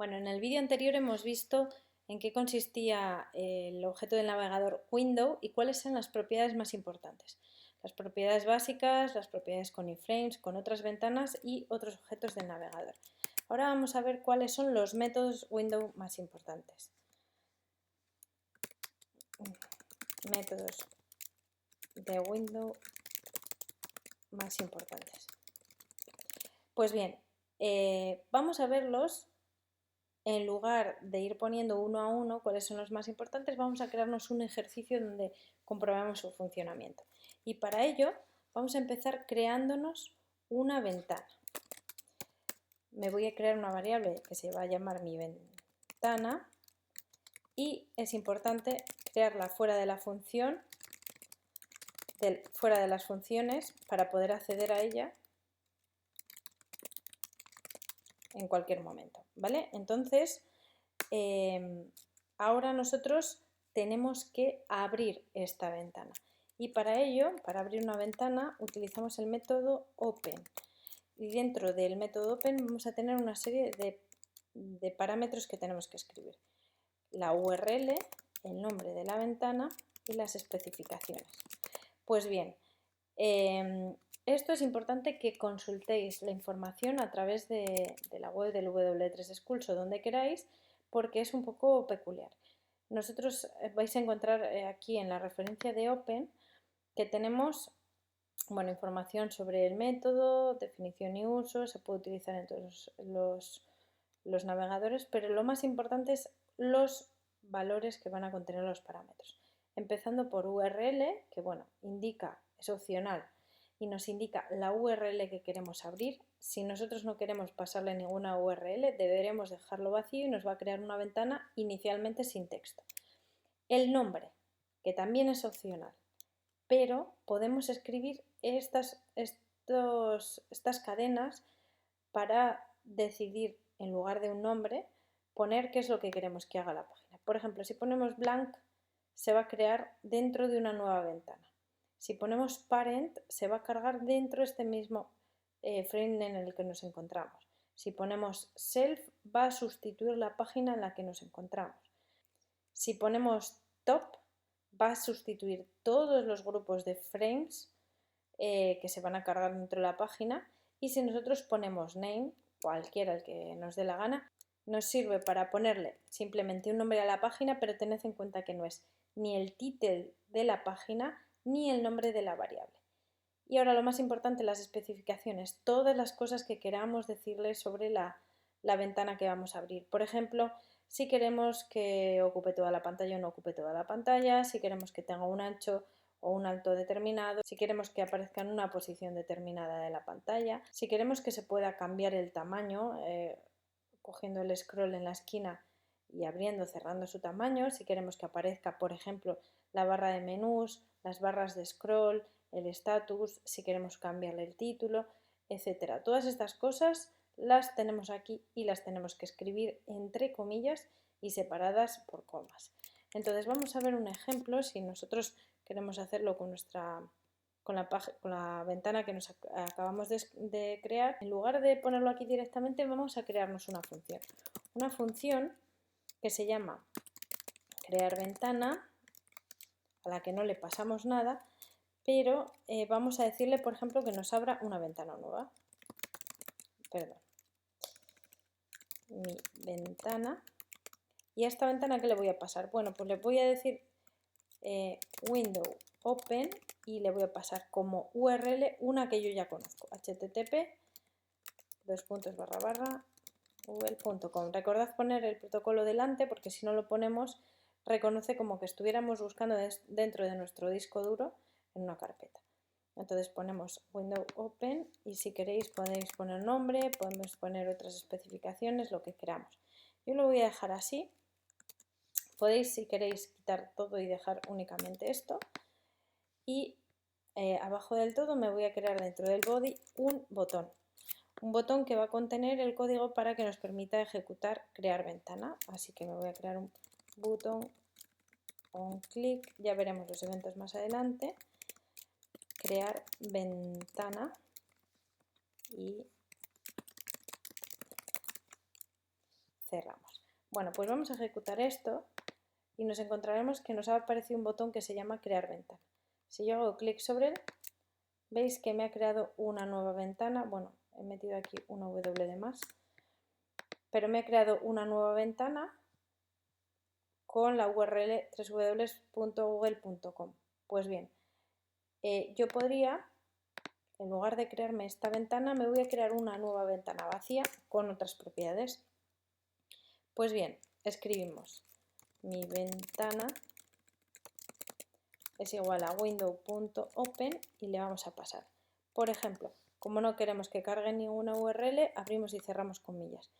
Bueno, en el vídeo anterior hemos visto en qué consistía el objeto del navegador Window y cuáles son las propiedades más importantes. Las propiedades básicas, las propiedades con iframes, con otras ventanas y otros objetos del navegador. Ahora vamos a ver cuáles son los métodos Window más importantes. Métodos de Window más importantes. Pues bien, vamos a verlos. En lugar de ir poniendo uno a uno cuáles son los más importantes, vamos a crearnos un ejercicio donde comprobamos su funcionamiento. Y para ello vamos a empezar creándonos una ventana. Me voy a crear una variable que se va a llamar mi ventana y es importante crearla fuera de la función, fuera de las funciones, para poder acceder a ella en cualquier momento, ¿vale? Entonces, ahora nosotros tenemos que abrir esta ventana y para ello, para abrir una ventana, utilizamos el método open y dentro del método open vamos a tener una serie de parámetros que tenemos que escribir: la URL, el nombre de la ventana y las especificaciones. Pues bien, esto es importante que consultéis la información a través de la web del W3 Schools o donde queráis, porque es un poco peculiar. Nosotros vais a encontrar aquí en la referencia de Open que tenemos información sobre el método, definición y uso, se puede utilizar en todos los navegadores, pero lo más importante es los valores que van a contener los parámetros. Empezando por URL, que indica, es opcional, y nos indica la URL que queremos abrir. Si nosotros no queremos pasarle ninguna URL, deberemos dejarlo vacío y nos va a crear una ventana inicialmente sin texto. El nombre, que también es opcional, pero podemos escribir estas cadenas para decidir, en lugar de un nombre, poner qué es lo que queremos que haga la página. Por ejemplo, si ponemos blank, se va a crear dentro de una nueva ventana. Si ponemos parent, se va a cargar dentro de este mismo frame en el que nos encontramos. Si ponemos self, va a sustituir la página en la que nos encontramos. Si ponemos top, va a sustituir todos los grupos de frames que se van a cargar dentro de la página. Y si nosotros ponemos name, cualquiera el que nos dé la gana, nos sirve para ponerle simplemente un nombre a la página, pero tened en cuenta que no es ni el título de la página ni el nombre de la variable. Y ahora lo más importante, las especificaciones, todas las cosas que queramos decirle sobre la ventana que vamos a abrir. Por ejemplo, si queremos que ocupe toda la pantalla o no ocupe toda la pantalla, si queremos que tenga un ancho o un alto determinado, si queremos que aparezca en una posición determinada de la pantalla, si queremos que se pueda cambiar el tamaño cogiendo el scroll en la esquina y abriendo, cerrando su tamaño, si queremos que aparezca, por ejemplo, la barra de menús, las barras de scroll, el status, si queremos cambiarle el título, etcétera. Todas estas cosas las tenemos aquí y las tenemos que escribir entre comillas y separadas por comas. Entonces vamos a ver un ejemplo si nosotros queremos hacerlo con la ventana que nos acabamos de crear. En lugar de ponerlo aquí directamente, vamos a crearnos una función. Una función que se llama crear ventana, a la que no le pasamos nada, pero vamos a decirle, por ejemplo, que nos abra una ventana nueva. Perdón. Mi ventana. ¿Y a esta ventana qué le voy a pasar? Bueno, pues le voy a decir window open y le voy a pasar como URL una que yo ya conozco, http://google.com. Recordad poner el protocolo delante porque si no lo ponemos reconoce como que estuviéramos buscando dentro de nuestro disco duro en una carpeta. Entonces ponemos window open y si queréis podéis poner nombre, podemos poner otras especificaciones, lo que queramos. Yo lo voy a dejar así. Podéis, si queréis, quitar todo y dejar únicamente esto. Y abajo del todo me voy a crear dentro del body un botón. Un botón que va a contener el código para que nos permita ejecutar crear ventana. Así que me voy a crear un botón on click. Ya veremos los eventos más adelante. Crear ventana y cerramos. Bueno, pues vamos a ejecutar esto y nos encontraremos que nos ha aparecido un botón que se llama crear ventana. Si yo hago clic sobre él, veis que me ha creado una nueva ventana. Bueno, he metido aquí una W de más, pero me ha creado una nueva ventana con la URL www.google.com. Pues bien, yo podría, en lugar de crearme esta ventana, me voy a crear una nueva ventana vacía con otras propiedades. Pues bien, escribimos mi ventana es igual a window.open y le vamos a pasar. Por ejemplo, como no queremos que cargue ninguna URL, abrimos y cerramos comillas.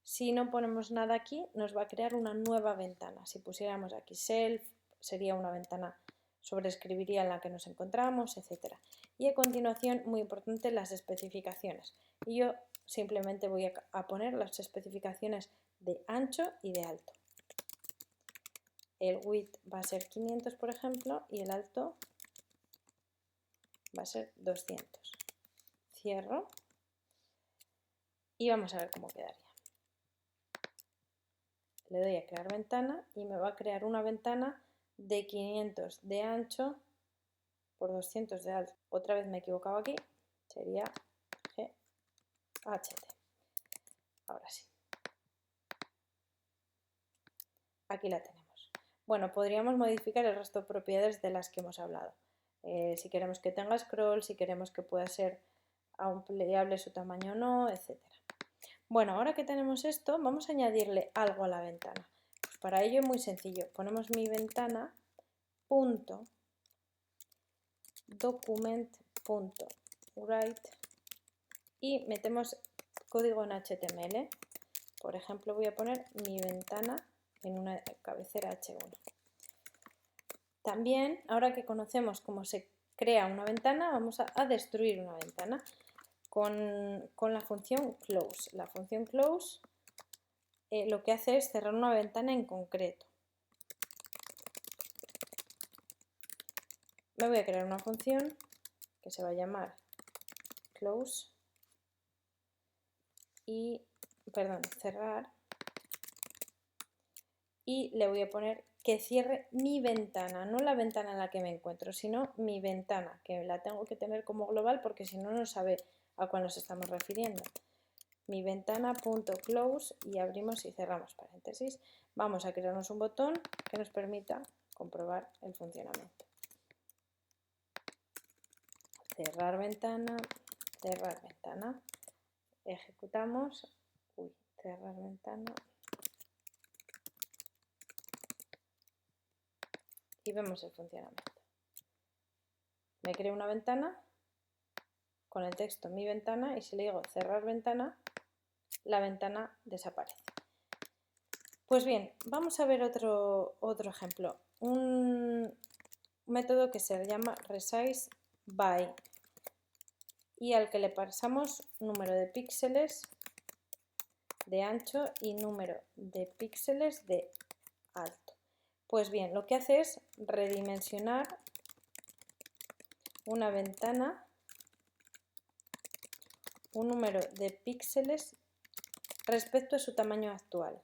Si no ponemos nada aquí, nos va a crear una nueva ventana. Si pusiéramos aquí self, sería una ventana, sobrescribiría en la que nos encontramos, etc. Y a continuación, muy importante, las especificaciones. Y yo simplemente voy a poner las especificaciones de ancho y de alto. El width va a ser 500, por ejemplo, y el alto va a ser 200. Cierro y vamos a ver cómo quedaría. Le doy a crear ventana y me va a crear una ventana de 500 de ancho por 200 de alto. Otra vez me he equivocado aquí, sería GHT. Ahora sí. Aquí la tenemos. Bueno, podríamos modificar el resto de propiedades de las que hemos hablado. Si queremos que tenga scroll, si queremos que pueda ser ampliable su tamaño o no, etc. Bueno, ahora que tenemos esto, vamos a añadirle algo a la ventana. Pues para ello es muy sencillo. Ponemos mi ventana punto document.write y metemos código en HTML. Por ejemplo, voy a poner mi ventana en una cabecera H1. También, ahora que conocemos cómo se crea una ventana, vamos a destruir una ventana con la función close. La función close lo que hace es cerrar una ventana en concreto. Me voy a crear una función que se va a llamar close y, cerrar, y le voy a poner que cierre mi ventana, no la ventana en la que me encuentro, sino mi ventana, que la tengo que tener como global porque si no, no sabe a cuál nos estamos refiriendo. Mi ventana.close y abrimos y cerramos paréntesis. Vamos a crearnos un botón que nos permita comprobar el funcionamiento. Cerrar ventana, ejecutamos, cerrar ventana y vemos el funcionamiento. Me creo una ventana con el texto mi ventana y si le digo cerrar ventana, la ventana desaparece. Pues bien, vamos a ver otro ejemplo. Un método que se llama resize by y al que le pasamos número de píxeles de ancho y número de píxeles de alto. Pues bien, lo que hace es redimensionar una ventana, un número de píxeles respecto a su tamaño actual.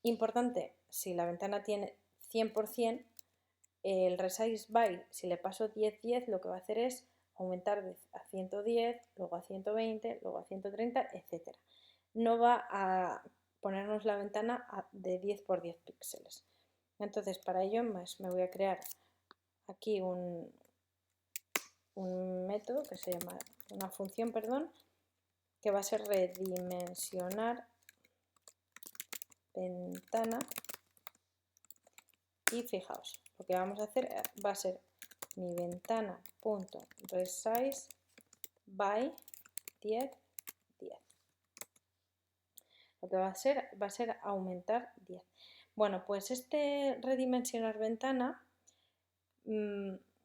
Importante, si la ventana tiene 100%, el resize by, si le paso 10-10, lo que va a hacer es aumentar a 110, luego a 120, luego a 130, etc. No va a ponernos la ventana de 10 por 10 píxeles. Entonces, para ello me voy a crear aquí un método que se llama, una función, perdón, que va a ser redimensionar ventana y fijaos, lo que vamos a hacer va a ser mi ventana.resize by 10, 10. Lo que va a ser aumentar 10. Bueno, pues este redimensionar ventana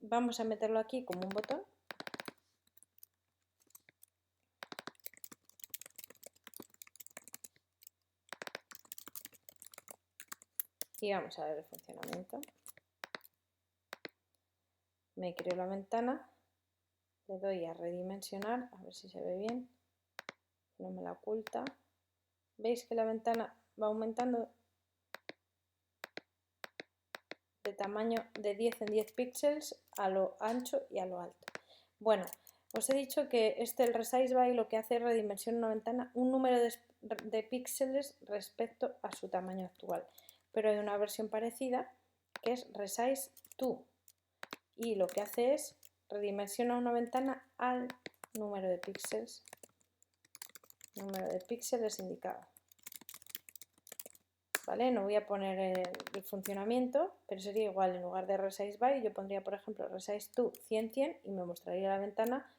vamos a meterlo aquí como un botón. Y vamos a ver el funcionamiento. Me creo la ventana, le doy a redimensionar, a ver si se ve bien. no me la oculta. ¿Veis que la ventana va aumentando de tamaño de 10 en 10 píxeles a lo ancho y a lo alto? Bueno, os he dicho que el Resize By lo que hace es redimensionar una ventana un número de píxeles respecto a su tamaño actual. Pero hay una versión parecida que es Resize To, y lo que hace es redimensionar una ventana al número de píxeles indicado. ¿Vale? No voy a poner el funcionamiento, pero sería igual. En lugar de Resize By yo pondría, por ejemplo, Resize To 100-100 y me mostraría la ventana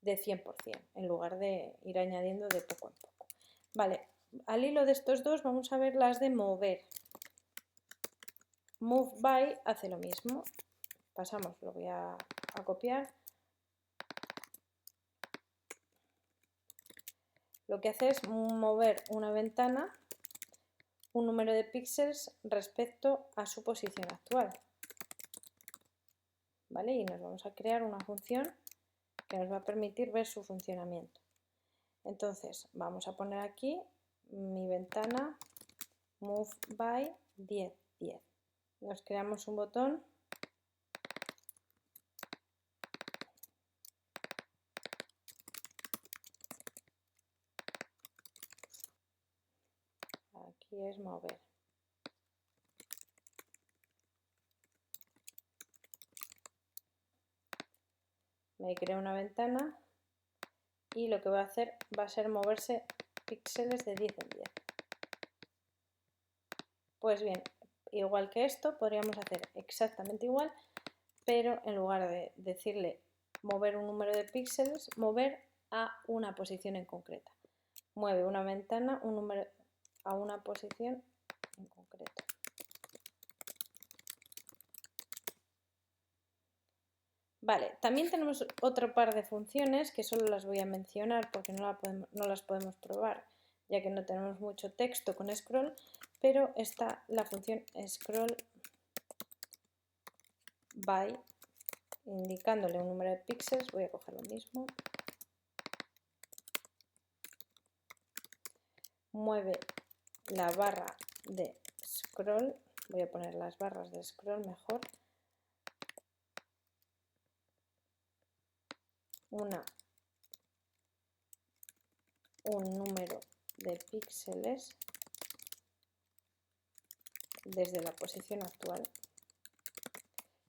de 100%, en lugar de ir añadiendo de poco en poco. Vale, al hilo de estos dos vamos a ver las de mover. Move By hace lo mismo. Pasamos, lo voy a copiar. Lo que hace es mover una ventana un número de píxeles respecto a su posición actual. ¿Vale? Y nos vamos a crear una función que nos va a permitir ver su funcionamiento. Entonces vamos a poner aquí mi ventana Move By 10-10. Nos creamos un botón . Aquí es mover. Me creo una ventana y lo que voy a hacer va a ser moverse píxeles de 10 en 10. Pues bien, igual que esto, podríamos hacer exactamente igual, pero en lugar de decirle mover un número de píxeles, mover a una posición en concreta. Mueve una ventana un número a una posición en concreto. Vale, también tenemos otro par de funciones que solo las voy a mencionar porque no las podemos probar, ya que no tenemos mucho texto con scroll, pero está la función scroll by, indicándole un número de píxeles. Voy a coger lo mismo. Mueve la barra de scroll, voy a poner las barras de scroll mejor, un número de píxeles desde la posición actual.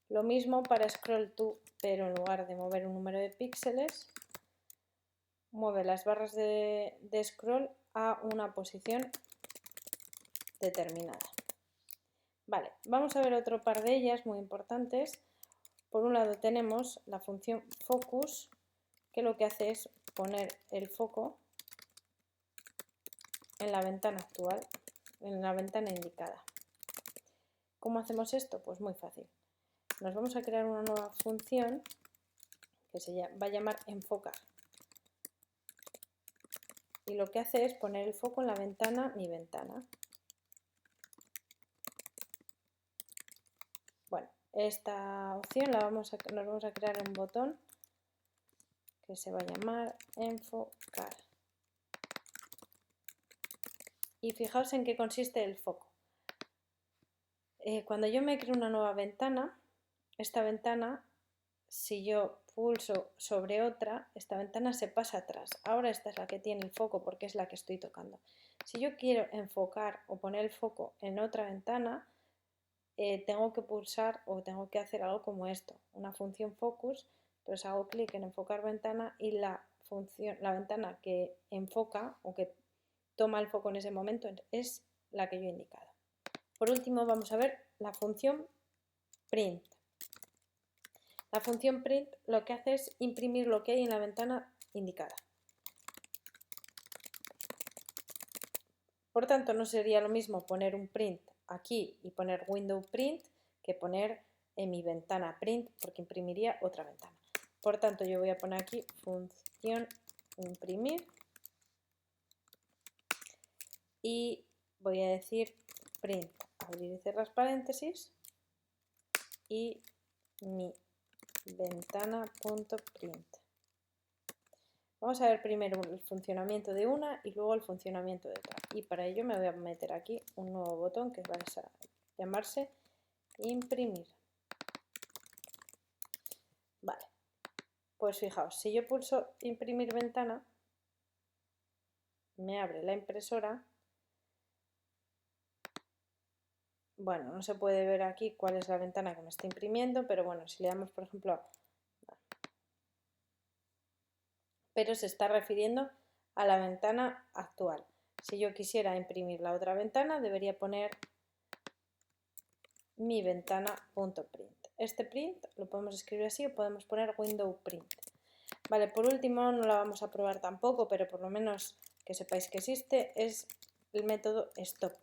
Lo mismo para scroll to, pero en lugar de mover un número de píxeles, mueve las barras de scroll a una posición determinada. Vale, vamos a ver otro par de ellas muy importantes. Por un lado tenemos la función focus, que lo que hace es poner el foco en la ventana actual, en la ventana indicada. ¿Cómo hacemos esto? Pues muy fácil. Nos vamos a crear una nueva función que se va a llamar enfocar. Y lo que hace es poner el foco en la ventana, mi ventana. Bueno, esta opción nos vamos a crear un botón que se va a llamar enfocar. Y fijaos en qué consiste el foco. Cuando yo me creo una nueva ventana, esta ventana, si yo pulso sobre otra, esta ventana se pasa atrás. Ahora esta es la que tiene el foco porque es la que estoy tocando. Si yo quiero enfocar o poner el foco en otra ventana, tengo que pulsar o tengo que hacer algo como esto, una función focus. Entonces hago clic en enfocar ventana y la ventana que enfoca o que toma el foco en ese momento es la que yo he indicado. Por último vamos a ver la función print. La función print lo que hace es imprimir lo que hay en la ventana indicada. Por tanto, no sería lo mismo poner un print aquí y poner window print que poner en mi ventana print, porque imprimiría otra ventana. Por tanto, yo voy a poner aquí función imprimir y voy a decir print, abrir y cerrar paréntesis, y mi ventana.print. Vamos a ver primero el funcionamiento de una y luego el funcionamiento de otra. Y para ello me voy a meter aquí un nuevo botón que va a llamarse imprimir. Vale, pues fijaos, si yo pulso imprimir ventana, me abre la impresora. Bueno, no se puede ver aquí cuál es la ventana que me está imprimiendo, pero bueno, si le damos por ejemplo, pero se está refiriendo a la ventana actual. Si yo quisiera imprimir la otra ventana, debería poner mi ventana.print. Este print lo podemos escribir así o podemos poner window print. Vale, por último, no la vamos a probar tampoco, pero por lo menos que sepáis que existe, es el método stop.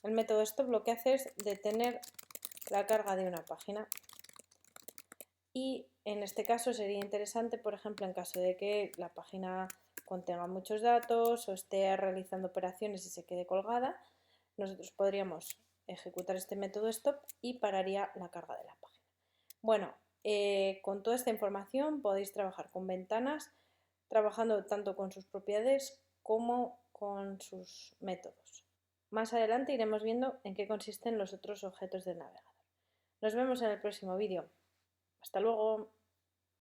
El método stop lo que hace es detener la carga de una página. Y en este caso sería interesante, por ejemplo, en caso de que la página contenga muchos datos o esté realizando operaciones y se quede colgada, nosotros podríamos ejecutar este método stop y pararía la carga de la página. Bueno, con toda esta información podéis trabajar con ventanas, trabajando tanto con sus propiedades como con sus métodos. Más adelante iremos viendo en qué consisten los otros objetos del navegador. Nos vemos en el próximo vídeo. Hasta luego.